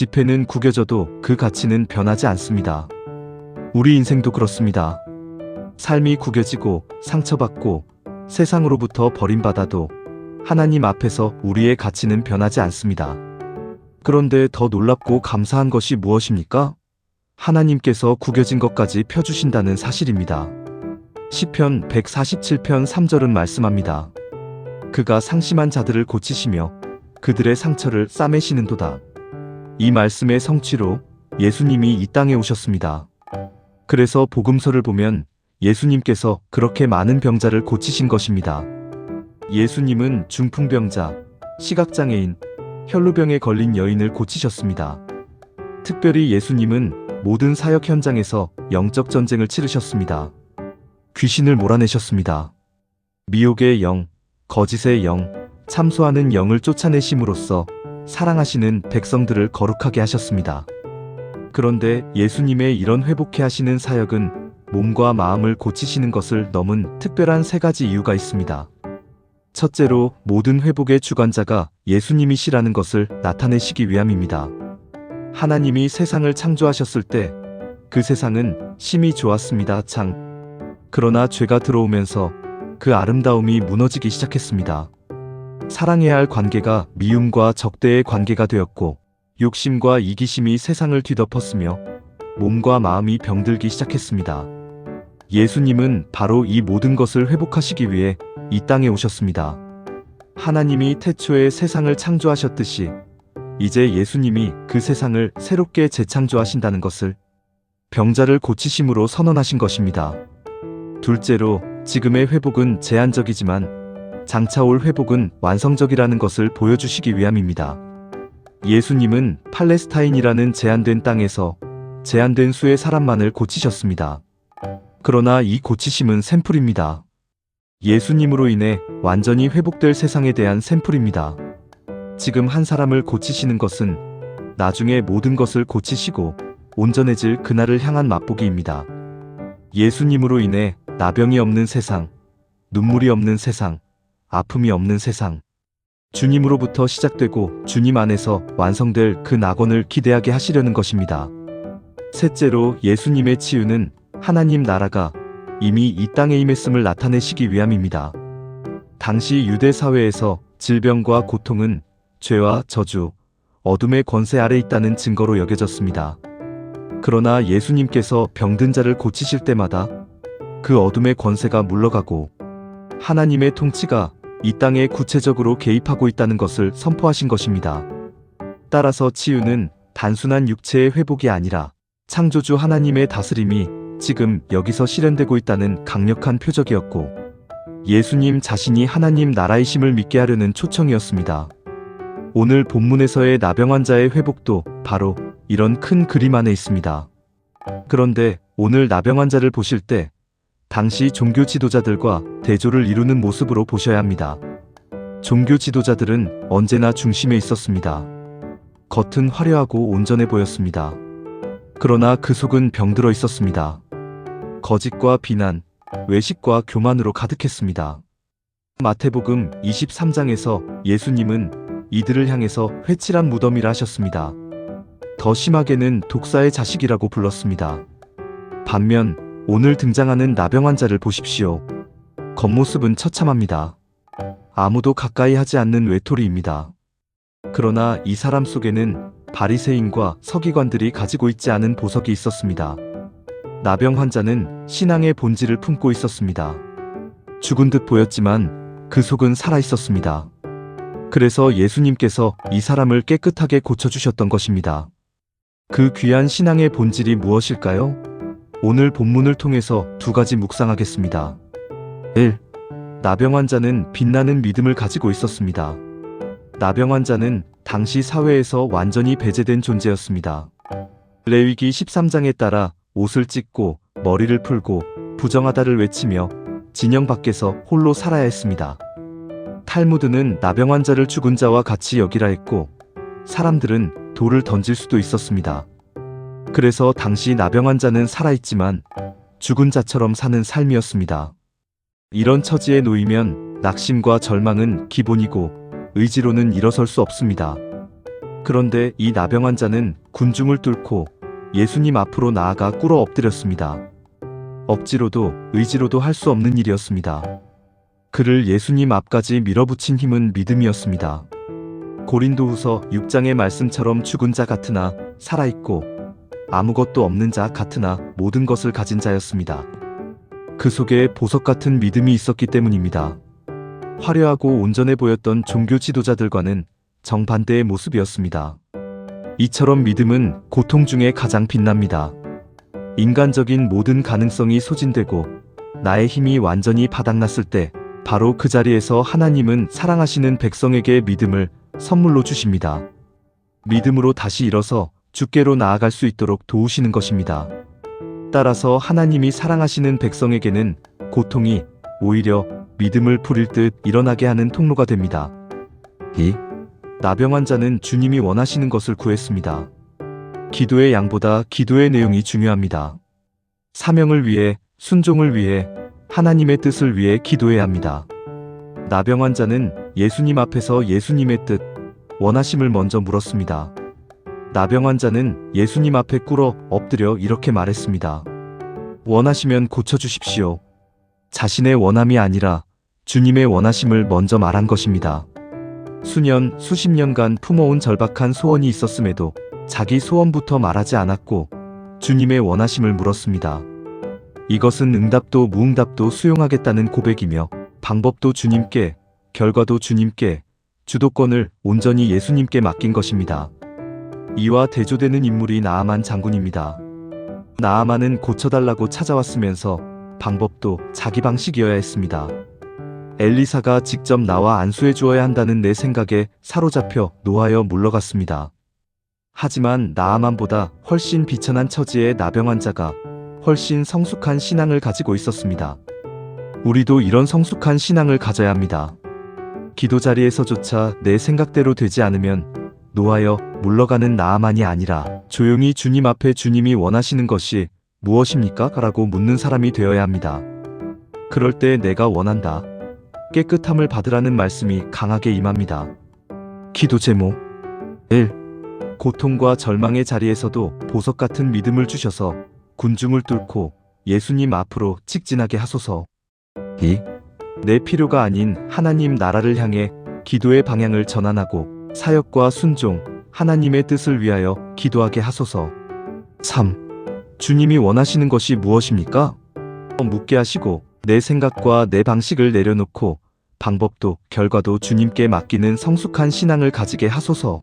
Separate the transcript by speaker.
Speaker 1: 지폐는 구겨져도 그 가치는 변하지 않습니다. 우리 인생도 그렇습니다. 삶이 구겨지고 상처받고 세상으로부터 버림받아도 하나님 앞에서 우리의 가치는 변하지 않습니다. 그런데 더 놀랍고 감사한 것이 무엇입니까? 하나님께서 구겨진 것까지 펴주신다는 사실입니다. 시편 147편 3절은 말씀합니다. 그가 상심한 자들을 고치시며 그들의 상처를 싸매시는도다. 이 말씀의 성취로 예수님이 이 땅에 오셨습니다. 그래서 복음서를 보면 예수님께서 그렇게 많은 병자를 고치신 것입니다. 예수님은 중풍병자, 시각장애인, 혈루병에 걸린 여인을 고치셨습니다. 특별히 예수님은 모든 사역 현장에서 영적 전쟁을 치르셨습니다. 귀신을 몰아내셨습니다. 미혹의 영, 거짓의 영, 참소하는 영을 쫓아내심으로써 사랑하시는 백성들을 거룩하게 하셨습니다. 그런데 예수님의 이런 회복케 하시는 사역은 몸과 마음을 고치시는 것을 넘은 특별한 세 가지 이유가 있습니다. 첫째로 모든 회복의 주관자가 예수님이시라는 것을 나타내시기 위함입니다. 하나님이 세상을 창조하셨을 때 그 세상은 심히 좋았습니다. 그러나 죄가 들어오면서 그 아름다움이 무너지기 시작했습니다. 사랑해야 할 관계가 미움과 적대의 관계가 되었고 욕심과 이기심이 세상을 뒤덮었으며 몸과 마음이 병들기 시작했습니다. 예수님은 바로 이 모든 것을 회복하시기 위해 이 땅에 오셨습니다. 하나님이 태초에 세상을 창조하셨듯이 이제 예수님이 그 세상을 새롭게 재창조하신다는 것을 병자를 고치심으로 선언하신 것입니다. 둘째로 지금의 회복은 제한적이지만 장차 올 회복은 완성적이라는 것을 보여주시기 위함입니다. 예수님은 팔레스타인이라는 제한된 땅에서 제한된 수의 사람만을 고치셨습니다. 그러나 이 고치심은 샘플입니다. 예수님으로 인해 완전히 회복될 세상에 대한 샘플입니다. 지금 한 사람을 고치시는 것은 나중에 모든 것을 고치시고 온전해질 그날을 향한 맛보기입니다. 예수님으로 인해 나병이 없는 세상, 눈물이 없는 세상, 아픔이 없는 세상, 주님으로부터 시작되고 주님 안에서 완성될 그 낙원을 기대하게 하시려는 것입니다. 셋째로 예수님의 치유는 하나님 나라가 이미 이 땅에 임했음을 나타내시기 위함입니다. 당시 유대 사회에서 질병과 고통은 죄와 저주, 어둠의 권세 아래 있다는 증거로 여겨졌습니다. 그러나 예수님께서 병든 자를 고치실 때마다 그 어둠의 권세가 물러가고 하나님의 통치가 이 땅에 구체적으로 개입하고 있다는 것을 선포하신 것입니다. 따라서 치유는 단순한 육체의 회복이 아니라 창조주 하나님의 다스림이 지금 여기서 실현되고 있다는 강력한 표적이었고 예수님 자신이 하나님 나라이심을 믿게 하려는 초청이었습니다. 오늘 본문에서의 나병 환자의 회복도 바로 이런 큰 그림 안에 있습니다. 그런데 오늘 나병 환자를 보실 때 당시 종교 지도자들과 대조를 이루는 모습으로 보셔야 합니다. 종교 지도자들은 언제나 중심에 있었습니다. 겉은 화려하고 온전해 보였습니다. 그러나 그 속은 병들어 있었습니다. 거짓과 비난, 외식과 교만으로 가득했습니다. 마태복음 23장에서 예수님은 이들을 향해서 회칠한 무덤이라 하셨습니다. 더 심하게는 독사의 자식이라고 불렀습니다. 반면 오늘 등장하는 나병 환자를 보십시오. 겉모습은 처참합니다. 아무도 가까이 하지 않는 외톨이입니다. 그러나 이 사람 속에는 바리새인과 서기관들이 가지고 있지 않은 보석이 있었습니다. 나병 환자는 신앙의 본질을 품고 있었습니다. 죽은 듯 보였지만 그 속은 살아 있었습니다. 그래서 예수님께서 이 사람을 깨끗하게 고쳐주셨던 것입니다. 그 귀한 신앙의 본질이 무엇일까요? 오늘 본문을 통해서 두 가지 묵상하겠습니다. 1. 나병 환자는 빛나는 믿음을 가지고 있었습니다. 나병 환자는 당시 사회에서 완전히 배제된 존재였습니다. 레위기 13장에 따라 옷을 찢고 머리를 풀고 부정하다를 외치며 진영 밖에서 홀로 살아야 했습니다. 탈무드는 나병 환자를 죽은 자와 같이 여기라 했고 사람들은 돌을 던질 수도 있었습니다. 그래서 당시 나병 환자는 살아있지만 죽은 자처럼 사는 삶이었습니다. 이런 처지에 놓이면 낙심과 절망은 기본이고 의지로는 일어설 수 없습니다. 그런데 이 나병 환자는 군중을 뚫고 예수님 앞으로 나아가 꿇어 엎드렸습니다. 억지로도 의지로도 할 수 없는 일이었습니다. 그를 예수님 앞까지 밀어붙인 힘은 믿음이었습니다. 고린도후서 6장의 말씀처럼 죽은 자 같으나 살아있고 아무것도 없는 자 같으나 모든 것을 가진 자였습니다. 그 속에 보석 같은 믿음이 있었기 때문입니다. 화려하고 온전해 보였던 종교 지도자들과는 정반대의 모습이었습니다. 이처럼 믿음은 고통 중에 가장 빛납니다. 인간적인 모든 가능성이 소진되고 나의 힘이 완전히 바닥났을 때 바로 그 자리에서 하나님은 사랑하시는 백성에게 믿음을 선물로 주십니다. 믿음으로 다시 일어서 주께로 나아갈 수 있도록 도우시는 것입니다. 따라서 하나님이 사랑하시는 백성에게는 고통이 오히려 믿음을 부릴 듯 일어나게 하는 통로가 됩니다. 이 나병 환자는 주님이 원하시는 것을 구했습니다. 기도의 양보다 기도의 내용이 중요합니다. 사명을 위해, 순종을 위해, 하나님의 뜻을 위해 기도해야 합니다. 나병 환자는 예수님 앞에서 예수님의 뜻, 원하심을 먼저 물었습니다. 나병 환자는 예수님 앞에 꿇어 엎드려 이렇게 말했습니다. 원하시면 고쳐주십시오. 자신의 원함이 아니라 주님의 원하심을 먼저 말한 것입니다. 수년, 수십 년간 품어온 절박한 소원이 있었음에도 자기 소원부터 말하지 않았고 주님의 원하심을 물었습니다. 이것은 응답도 무응답도 수용하겠다는 고백이며 방법도 주님께, 결과도 주님께, 주도권을 온전히 예수님께 맡긴 것입니다. 이와 대조되는 인물이 나아만 장군입니다. 나아만은 고쳐달라고 찾아왔으면서 방법도 자기 방식이어야 했습니다. 엘리사가 직접 나와 안수해 주어야 한다는 내 생각에 사로잡혀 노하여 물러갔습니다. 하지만 나아만보다 훨씬 비천한 처지의 나병 환자가 훨씬 성숙한 신앙을 가지고 있었습니다. 우리도 이런 성숙한 신앙을 가져야 합니다. 기도 자리에서조차 내 생각대로 되지 않으면 노하여 물러가는 나아만이 아니라 조용히 주님 앞에 주님이 원하시는 것이 무엇입니까? 라고 묻는 사람이 되어야 합니다. 그럴 때 내가 원한다. 깨끗함을 받으라는 말씀이 강하게 임합니다. 기도 제목 1. 고통과 절망의 자리에서도 보석 같은 믿음을 주셔서 군중을 뚫고 예수님 앞으로 직진하게 하소서. 2. 내 필요가 아닌 하나님 나라를 향해 기도의 방향을 전환하고 사역과 순종, 하나님의 뜻을 위하여 기도하게 하소서. 3. 주님이 원하시는 것이 무엇입니까? 묻게 하시고 내 생각과 내 방식을 내려놓고 방법도 결과도 주님께 맡기는 성숙한 신앙을 가지게 하소서.